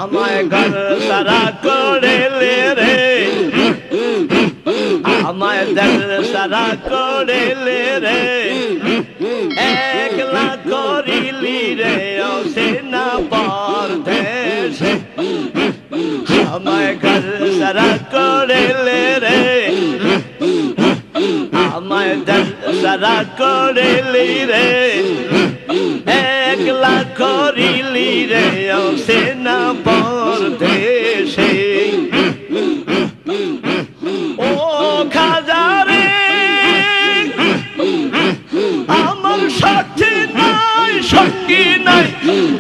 আমায় ঘর সারা করেলে রে, আমায় ঘর সারা করেলে রে, একলা করিলি রে ও সেনা পরদেশে। আমায় ঘর সারা করেলে রে, আমায় ঘর সারা করেলি রে, একলা করিলি রে ও সেনা পরদেশে। ও খাজা রে আমার সাথী নাই সঙ্গী নাই,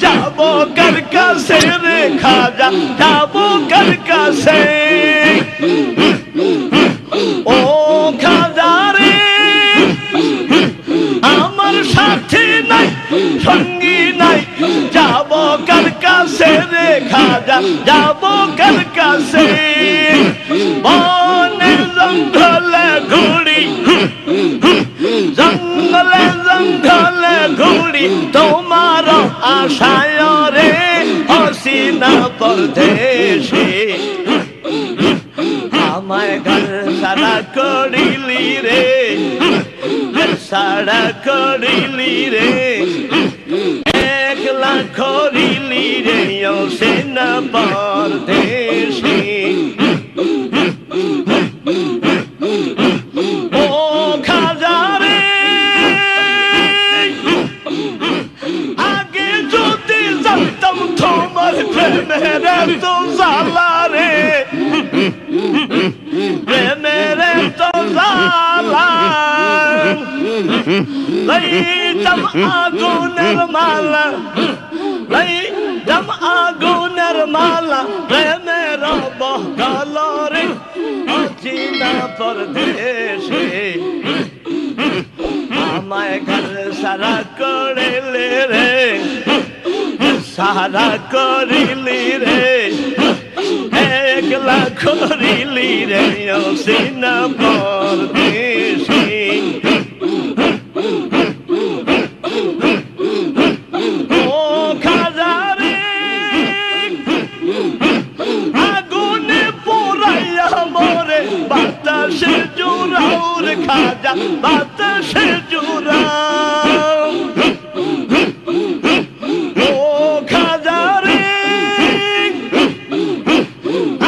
যাব কার কাছে রে খাজা, যাব কার কাছে। ও খাজা রে আমার সাথী নাই সঙ্গী নাই, যাব কার কাছে রে খাজা, যাব কার কাছে। বনে জঙ্গলে ঘুরি, জঙ্গলে জঙ্গলে ঘুরি, তোমার আশায় রে হসিনা পরদেশে। আমায় ঘর সারা করিলি রে, সারা করিলি রে, একলা করিলি রে ও সেনা পরদেশে। ও খাজা রে আগে যদি জানতাম তোমার প্রেমের এত জ্বালা রে, প্রেমের এত জ্বালা, লইতাম আগুনের মালা, লইতাম আগুনের মালা, প্রেমের বহল রে অচিনা পরদেশে। আমায় ঘর সারা করিলে রে, সারা করিলি রে, একলা করিলি রে ও সেনা পরদেশে। ও খাজা রে আগুনে পোড়াইয়া মরে, বাতাসে জুড়াও রে খাজা, বাতাসে জুড়াও। ও খাজা রে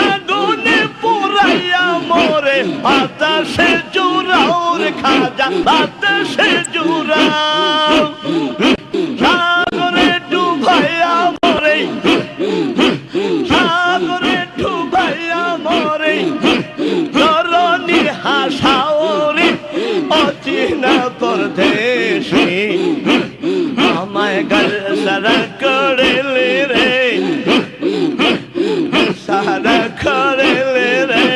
আগুনে পোড়াইয়া মরে, বাতাসে জুড়াও রে খাজা, বাতাসে জুড়াও। সাগরে ডুবাইয়া মরে, সাগরে ডুবাইয়া মরে, ধরণীর হাসাও রে অচিনা পরদেশে। আমায় ঘর সারা করিলে রে, সারা করিলে রে,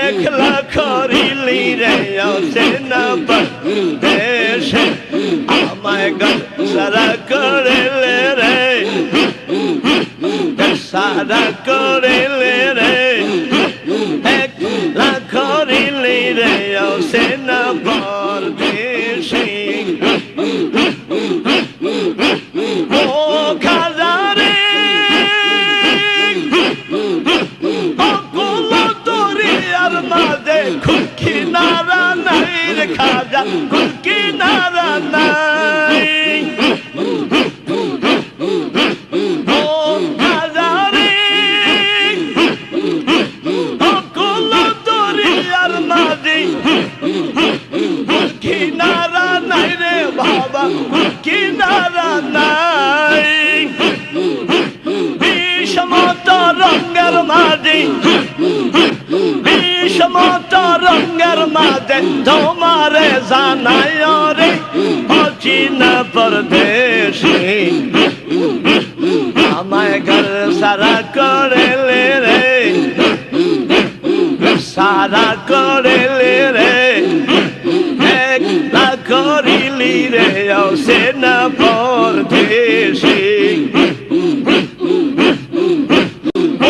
একলা করিলি রে ও সেনা পরদেশে। আমায় ঘর সারা করিলে রে, সারা করিলে রে, একলা করিলি রে ও সেনা পরদেশে। ও খাজা রে অকুল দরিয়ার মাঝে কুল কিনারা নাই রে খাজা, কুল কিনারা নাই। ও খাজা রে অকুল দরিয়ার মাঝে কুল কিনারা নাই রে বাবা, কুল কিনারা নাই। বিষমত রঙের মাঝে, বিষমত রঙের মাঝে, তোমারে জানাই রে অচিনা পরদেশে। আমায় ঘর সারা করিলে রে, সারা করিলে রে, একলা করিলি রে ও সেনা পরদেশে।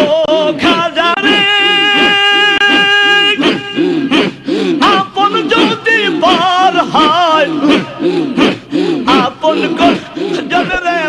ও খাজা রে আপন যদি পর হয়, আপন জন রে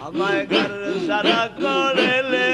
আমায় ঘর সারা করলে